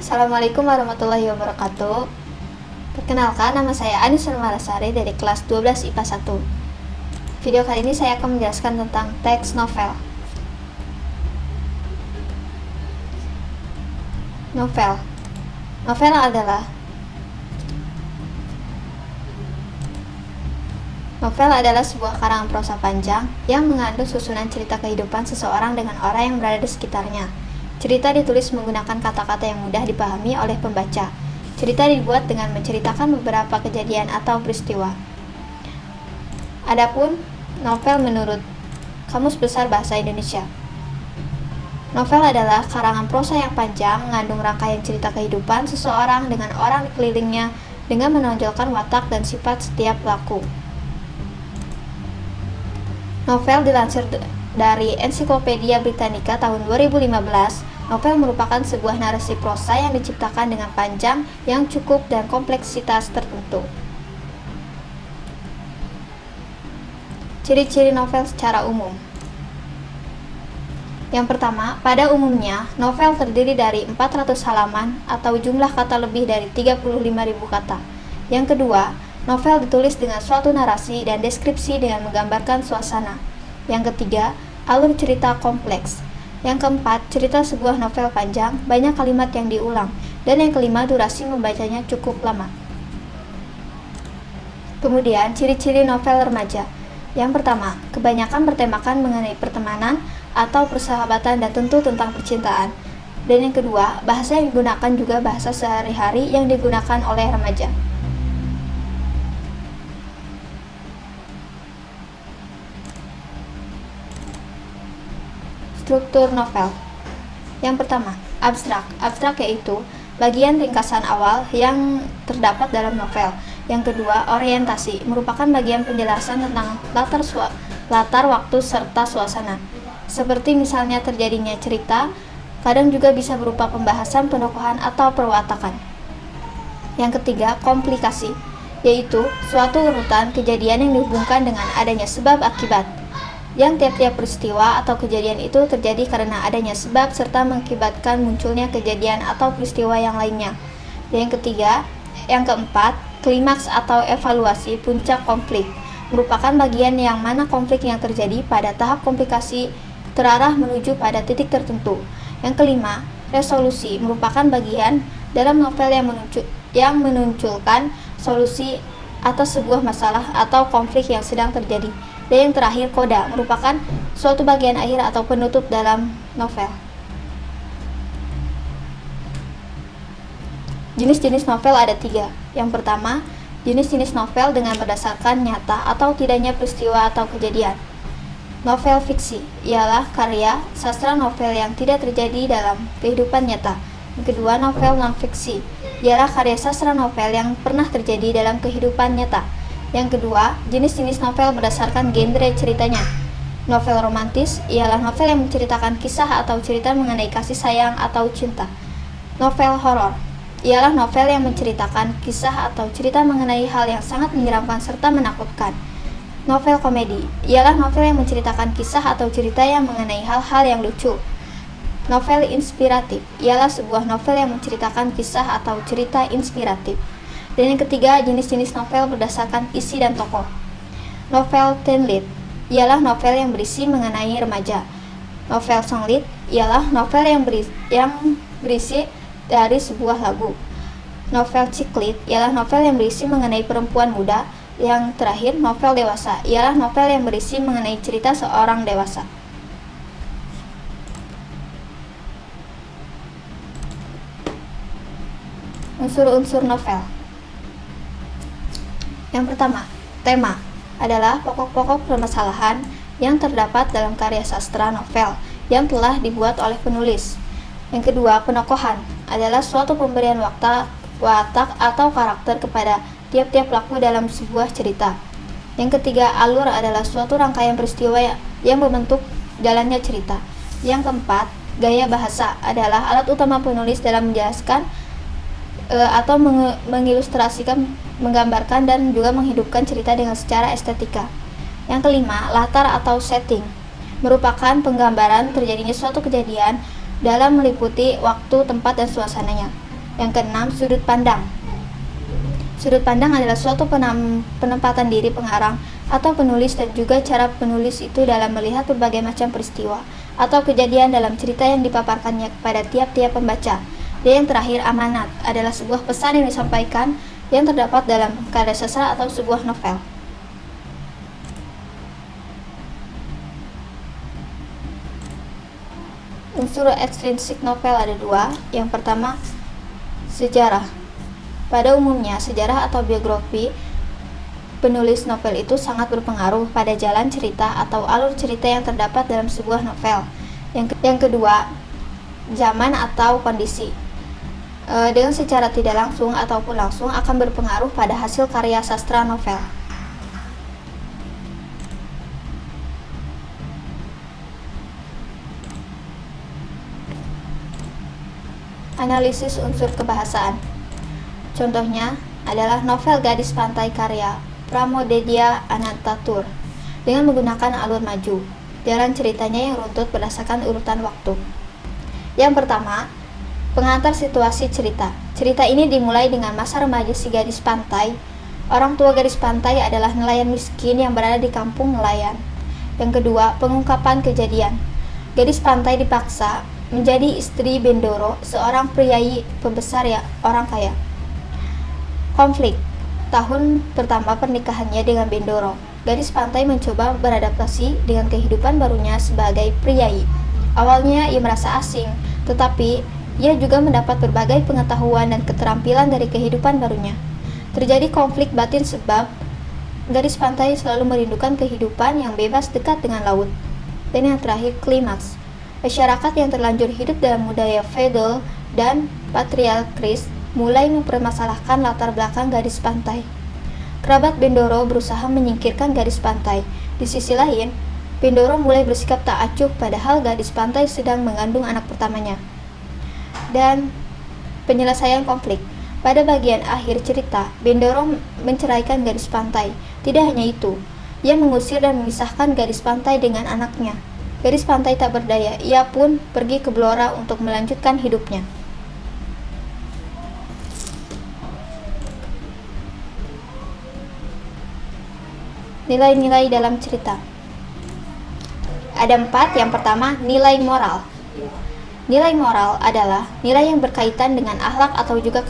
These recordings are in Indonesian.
Assalamualaikum warahmatullahi wabarakatuh. Perkenalkan, nama saya Anis Nurmalasari dari kelas 12 IPA 1. Video kali ini saya akan menjelaskan tentang teks novel. Novel adalah sebuah karangan prosa panjang yang mengandung susunan cerita kehidupan seseorang dengan orang yang berada di sekitarnya. Cerita ditulis menggunakan kata-kata yang mudah dipahami oleh pembaca. Cerita dibuat dengan menceritakan beberapa kejadian atau peristiwa. Adapun novel menurut Kamus Besar Bahasa Indonesia. Novel adalah karangan prosa yang panjang mengandung rangkaian cerita kehidupan seseorang dengan orang di kelilingnya dengan menonjolkan watak dan sifat setiap pelaku. Novel dilansir dari Ensiklopedia Britannica tahun 2015. Novel merupakan sebuah narasi prosa yang diciptakan dengan panjang yang cukup dan kompleksitas tertentu. Ciri-ciri novel secara umum. Yang pertama, pada umumnya, novel terdiri dari 400 halaman atau jumlah kata lebih dari 35.000 kata. Yang kedua, novel ditulis dengan suatu narasi dan deskripsi dengan menggambarkan suasana. Yang ketiga, alur cerita kompleks. Yang keempat, cerita sebuah novel panjang, banyak kalimat yang diulang. Dan yang kelima, durasi membacanya cukup lama. Kemudian, ciri-ciri novel remaja. Yang pertama, kebanyakan bertemakan mengenai pertemanan atau persahabatan dan tentu tentang percintaan. Dan yang kedua, bahasa yang digunakan juga bahasa sehari-hari yang digunakan oleh remaja. Struktur novel. Yang pertama, abstrak. Abstrak yaitu bagian ringkasan awal yang terdapat dalam novel. Yang kedua, orientasi, merupakan bagian penjelasan tentang latar waktu serta suasana. Seperti misalnya terjadinya cerita, kadang juga bisa berupa pembahasan penokohan atau perwatakan. Yang ketiga, komplikasi, yaitu suatu urutan kejadian yang dihubungkan dengan adanya sebab akibat. Yang tiap-tiap peristiwa atau kejadian itu terjadi karena adanya sebab serta mengakibatkan munculnya kejadian atau peristiwa yang lainnya. Yang keempat, klimaks atau evaluasi puncak konflik, merupakan bagian yang mana konflik yang terjadi pada tahap komplikasi terarah menuju pada titik tertentu. Yang kelima, resolusi, merupakan bagian dalam novel yang menunjukkan solusi atas sebuah masalah atau konflik yang sedang terjadi. Dan yang terakhir, koda, merupakan suatu bagian akhir atau penutup dalam novel. Jenis-jenis novel ada 3. Yang pertama, jenis-jenis novel dengan berdasarkan nyata atau tidaknya peristiwa atau kejadian. Novel fiksi ialah karya sastra novel yang tidak terjadi dalam kehidupan nyata. Yang kedua, novel non-fiksi ialah karya sastra novel yang pernah terjadi dalam kehidupan nyata. Yang kedua, jenis-jenis novel berdasarkan genre ceritanya. Novel romantis ialah novel yang menceritakan kisah atau cerita mengenai kasih sayang atau cinta. Novel horor ialah novel yang menceritakan kisah atau cerita mengenai hal yang sangat menyeramkan serta menakutkan. Novel komedi ialah novel yang menceritakan kisah atau cerita yang mengenai hal-hal yang lucu. Novel inspiratif ialah sebuah novel yang menceritakan kisah atau cerita inspiratif. Dan yang ketiga, jenis-jenis novel berdasarkan isi dan tokoh. Novel teen lead ialah novel yang berisi mengenai remaja. Novel song lead ialah novel yang berisi dari sebuah lagu. Novel chick lead ialah novel yang berisi mengenai perempuan muda. Yang terakhir, novel dewasa ialah novel yang berisi mengenai cerita seorang dewasa. Unsur-unsur novel. Yang pertama, tema adalah pokok-pokok permasalahan yang terdapat dalam karya sastra novel yang telah dibuat oleh penulis. Yang kedua, penokohan adalah suatu pemberian watak atau karakter kepada tiap-tiap pelaku dalam sebuah cerita. Yang ketiga, alur adalah suatu rangkaian peristiwa yang membentuk jalannya cerita. Yang keempat, gaya bahasa adalah alat utama penulis dalam menjelaskan atau mengilustrasikan, menggambarkan dan juga menghidupkan cerita dengan secara estetika. Yang kelima, latar atau setting merupakan penggambaran terjadinya suatu kejadian dalam meliputi waktu, tempat, dan suasananya. Yang keenam, sudut pandang. Sudut pandang adalah suatu penempatan diri pengarang atau penulis dan juga cara penulis itu dalam melihat berbagai macam peristiwa atau kejadian dalam cerita yang dipaparkannya kepada tiap-tiap pembaca. Dan yang terakhir, amanat adalah sebuah pesan yang disampaikan yang terdapat dalam karya sastra atau sebuah novel. Unsur ekstrinsik novel ada dua. Yang pertama, sejarah. Pada umumnya, sejarah atau biografi penulis novel itu sangat berpengaruh pada jalan cerita atau alur cerita yang terdapat dalam sebuah novel. Yang kedua, zaman atau kondisi. Dengan secara tidak langsung ataupun langsung akan berpengaruh pada hasil karya sastra novel. Analisis unsur kebahasaan. Contohnya adalah novel Gadis Pantai karya Pramoedya Anantatur dengan menggunakan alur maju. Jalan ceritanya yang runtut berdasarkan urutan waktu. Yang pertama, pengantar situasi cerita. Cerita ini dimulai dengan masa remaja si gadis pantai. Orang tua gadis pantai adalah nelayan miskin yang berada di kampung nelayan. Yang kedua, pengungkapan kejadian. Gadis pantai dipaksa menjadi istri Bendoro, seorang priayi pembesar orang kaya. Konflik. Tahun pertama pernikahannya dengan Bendoro, gadis pantai mencoba beradaptasi dengan kehidupan barunya sebagai priayi. Awalnya ia merasa asing, tetapi ia juga mendapat berbagai pengetahuan dan keterampilan dari kehidupan barunya. Terjadi konflik batin sebab gadis pantai selalu merindukan kehidupan yang bebas dekat dengan laut. Dan yang terakhir, klimaks. Masyarakat yang terlanjur hidup dalam budaya feodal dan patriarkis mulai mempermasalahkan latar belakang gadis pantai. Kerabat Bendoro berusaha menyingkirkan gadis pantai. Di sisi lain, Bendoro mulai bersikap tak acuh padahal gadis pantai sedang mengandung anak pertamanya. Dan penyelesaian konflik. Pada bagian akhir cerita, Bendoro menceraikan gadis pantai. Tidak hanya itu, ia mengusir dan memisahkan gadis pantai dengan anaknya. Gadis pantai tak berdaya, ia pun pergi ke Blora untuk melanjutkan hidupnya. Nilai-nilai dalam cerita. Ada 4. Yang pertama, nilai moral. Nilai moral adalah nilai yang berkaitan dengan akhlak atau juga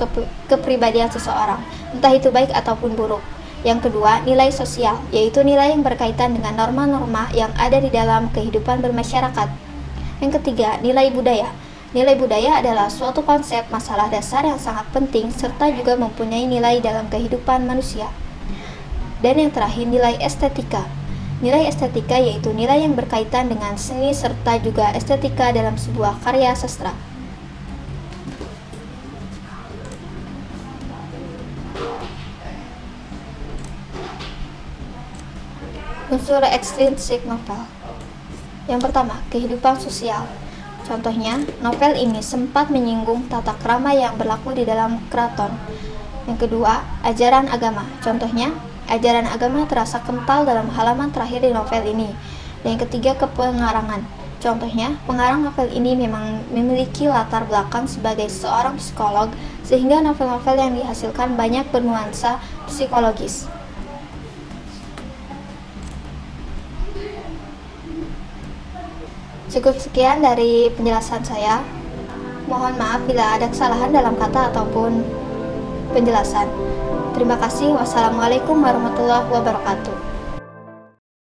kepribadian seseorang, entah itu baik ataupun buruk. Yang kedua, nilai sosial, yaitu nilai yang berkaitan dengan norma-norma yang ada di dalam kehidupan bermasyarakat. Yang ketiga, nilai budaya. Nilai budaya adalah suatu konsep masalah dasar yang sangat penting serta juga mempunyai nilai dalam kehidupan manusia. Dan yang terakhir, nilai estetika. Nilai estetika yaitu nilai yang berkaitan dengan seni serta juga estetika dalam sebuah karya sastra. Unsur ekstrinsik novel. Yang pertama, kehidupan sosial. Contohnya, novel ini sempat menyinggung tata krama yang berlaku di dalam keraton. Yang kedua, ajaran agama. Contohnya, ajaran agama terasa kental dalam halaman terakhir di novel ini. Dan yang ketiga, kepengarangan. Contohnya, pengarang novel ini memang memiliki latar belakang sebagai seorang psikolog, sehingga novel-novel yang dihasilkan banyak bernuansa psikologis. Cukup sekian dari penjelasan saya. Mohon maaf bila ada kesalahan dalam kata ataupun penjelasan. Terima kasih. Wassalamualaikum warahmatullahi wabarakatuh.